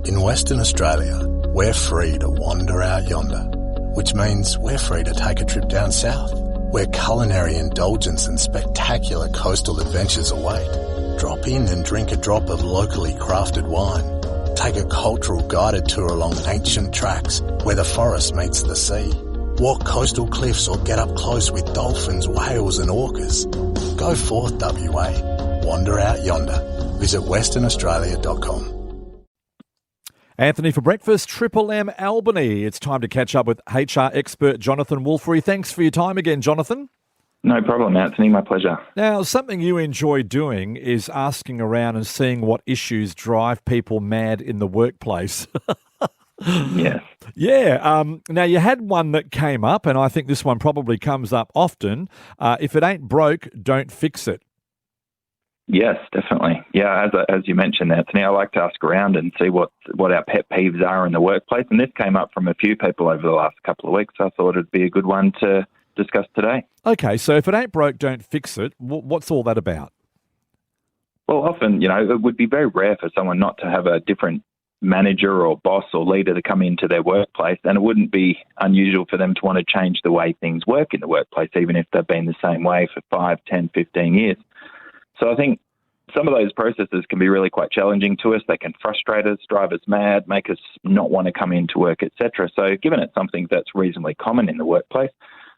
In Western Australia, we're free to wander out yonder, which means we're free to take a trip down south, where culinary indulgence and spectacular coastal adventures await. Drop in and drink a drop of locally crafted wine. Take a cultural guided tour along ancient tracks where the forest meets the sea. Walk coastal cliffs or get up close with dolphins, whales and orcas. Go forth, WA. Wander out yonder. Visit westernaustralia.com. Anthony for breakfast, Triple M Albany. It's time to catch up with HR expert Jonathan Wolfery. Thanks for your time again, Jonathan. No problem, Anthony. My pleasure. Now, something you enjoy doing is asking around and seeing what issues drive people mad in the workplace. Yes. Yeah. Now, you had one that came up, and I think this one probably comes up often. If it ain't broke, don't fix it. Yes, definitely. Yeah, as you mentioned, Anthony, I like to ask around and see what our pet peeves are in the workplace. And this came up from a few people over the last couple of weeks. So I thought it'd be a good one to discuss today. Okay, so if it ain't broke, don't fix it. What's all that about? Well, often, it would be very rare for someone not to have a different manager or boss or leader to come into their workplace, and it wouldn't be unusual for them to want to change the way things work in the workplace, even if they've been the same way for 5, 10, 15 years. So I think some of those processes can be really quite challenging to us. They can frustrate us, drive us mad, make us not want to come into work, etc. So given it's something that's reasonably common in the workplace,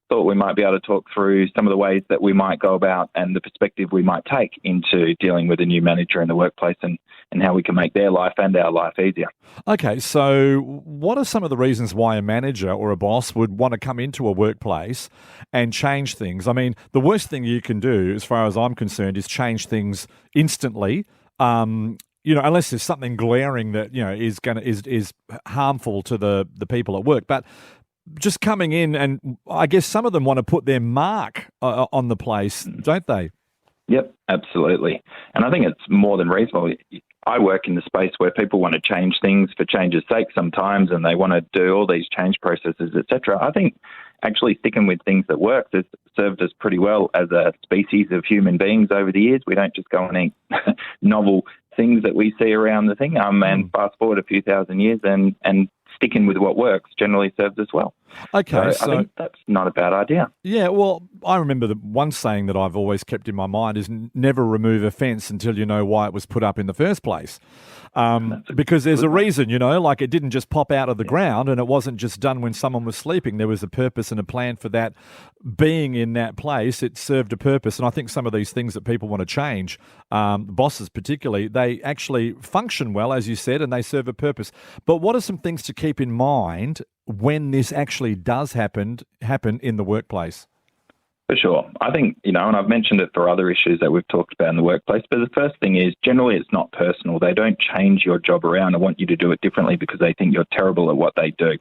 thought we might be able to talk through some of the ways that we might go about and the perspective we might take into dealing with a new manager in the workplace and how we can make their life and our life easier. Okay, so what are some of the reasons why a manager or a boss would want to come into a workplace and change things? I mean, the worst thing you can do, as far as I'm concerned, is change things instantly. Unless there's something glaring that is harmful to the people at work, but just coming in, and I guess some of them want to put their mark on the place, don't they? Yep, absolutely. And I think it's more than reasonable. I work in the space where people want to change things for change's sake sometimes, and they want to do all these change processes, etc. I think actually sticking with things that work has served us pretty well as a species of human beings over the years. We don't just go and eat novel things that we see around the thing and fast forward a few thousand years and sticking with what works generally serves us well. Okay, so I think that's not a bad idea. Yeah, well, I remember the one saying that I've always kept in my mind is never remove a fence until you know why it was put up in the first place. Because there's a reason, like it didn't just pop out of the ground, and it wasn't just done when someone was sleeping. There was a purpose and a plan for that being in that place. It served a purpose. And I think some of these things that people want to change, bosses particularly, they actually function well, as you said, and they serve a purpose. But what are some things to keep in mind when this actually does happen in the workplace? For sure. I think, and I've mentioned it for other issues that we've talked about in the workplace, but the first thing is generally it's not personal. They don't change your job around and want you to do it differently because they think you're terrible at what they do.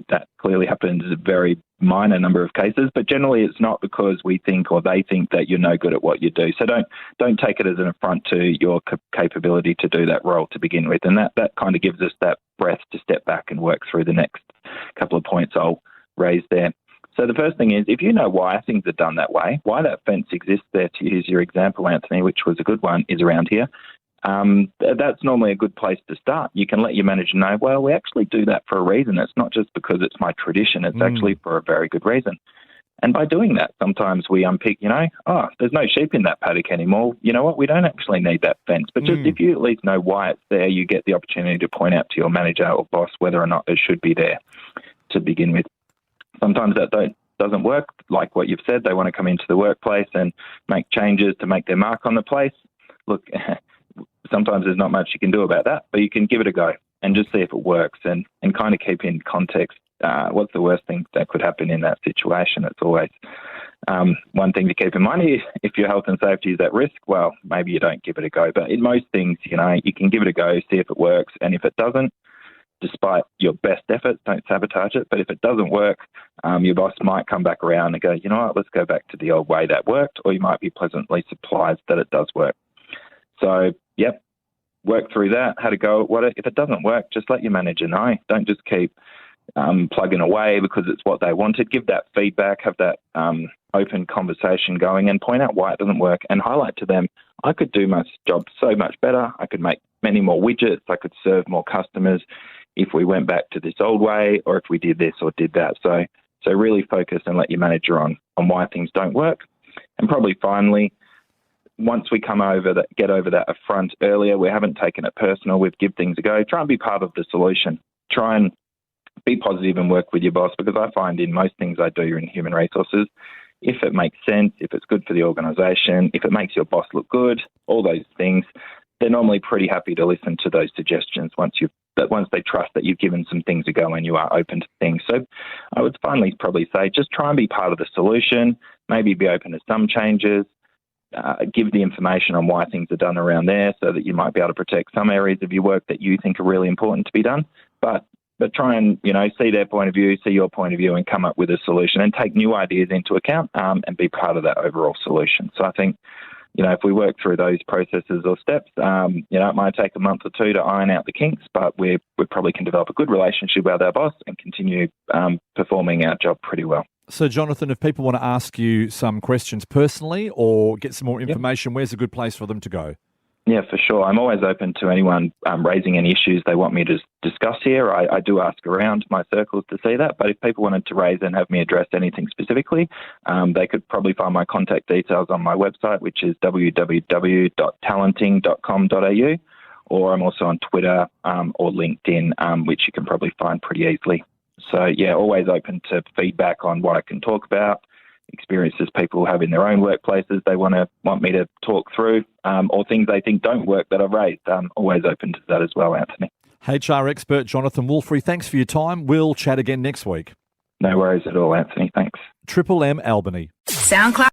That clearly happens in a very minor number of cases, but generally it's not because we think or they think that you're no good at what you do. So don't take it as an affront to your capability to do that role to begin with. And that kind of gives us that breath to step back and work through the next couple of points I'll raise there. So the first thing is, if you know why things are done that way, why that fence exists there, to use your example, Anthony, which was a good one, is around here, that's normally a good place to start. You can let your manager know, well, we actually do that for a reason. It's not just because it's my tradition. It's actually for a very good reason. And by doing that, sometimes we unpick, there's no sheep in that paddock anymore. You know what? We don't actually need that fence. But just if you at least know why it's there, you get the opportunity to point out to your manager or boss whether or not it should be there to begin with. Sometimes that doesn't work, like what you've said. They want to come into the workplace and make changes to make their mark on the place. Look, sometimes there's not much you can do about that, but you can give it a go and just see if it works and kind of keep in context what's the worst thing that could happen in that situation. It's always one thing to keep in mind. If your health and safety is at risk, well, maybe you don't give it a go. But in most things, you can give it a go, see if it works. And if it doesn't, despite your best efforts, don't sabotage it. But if it doesn't work, your boss might come back around and go, you know what, let's go back to the old way that worked, or you might be pleasantly surprised that it does work. So, work through that, how to go at it. If it doesn't work, just let your manager know. Don't just keep plugging away because it's what they wanted. Give that feedback, have that open conversation going and point out why it doesn't work and highlight to them, I could do my job so much better. I could make many more widgets. I could serve more customers if we went back to this old way, or if we did this or did that. So really focus and let your manager on why things don't work. And probably finally, once we get over that affront earlier, we haven't taken it personal, we've given things a go, try and be part of the solution. Try and be positive and work with your boss, because I find in most things I do in human resources, if it makes sense, if it's good for the organisation, if it makes your boss look good, all those things, they're normally pretty happy to listen to those suggestions once they trust that you've given some things a go and you are open to things. So I would finally probably say just try and be part of the solution, maybe be open to some changes, give the information on why things are done around there so that you might be able to protect some areas of your work that you think are really important to be done. But try and, see their point of view, see your point of view, and come up with a solution and take new ideas into account and be part of that overall solution. So I think, if we work through those processes or steps, it might take a month or two to iron out the kinks, but we probably can develop a good relationship with our boss and continue performing our job pretty well. So, Jonathan, if people want to ask you some questions personally or get some more information, Where's a good place for them to go? Yeah, for sure. I'm always open to anyone raising any issues they want me to discuss here. I do ask around my circles to see that, but if people wanted to raise and have me address anything specifically, they could probably find my contact details on my website, which is www.talenting.com.au, or I'm also on Twitter or LinkedIn, which you can probably find pretty easily. So, yeah, always open to feedback on what I can talk about, experiences people have in their own workplaces they want me to talk through, or things they think don't work that I've raised. Always open to that as well, Anthony. HR expert Jonathan Wolfrey, thanks for your time. We'll chat again next week. No worries at all, Anthony. Thanks. Triple M Albany. SoundCloud.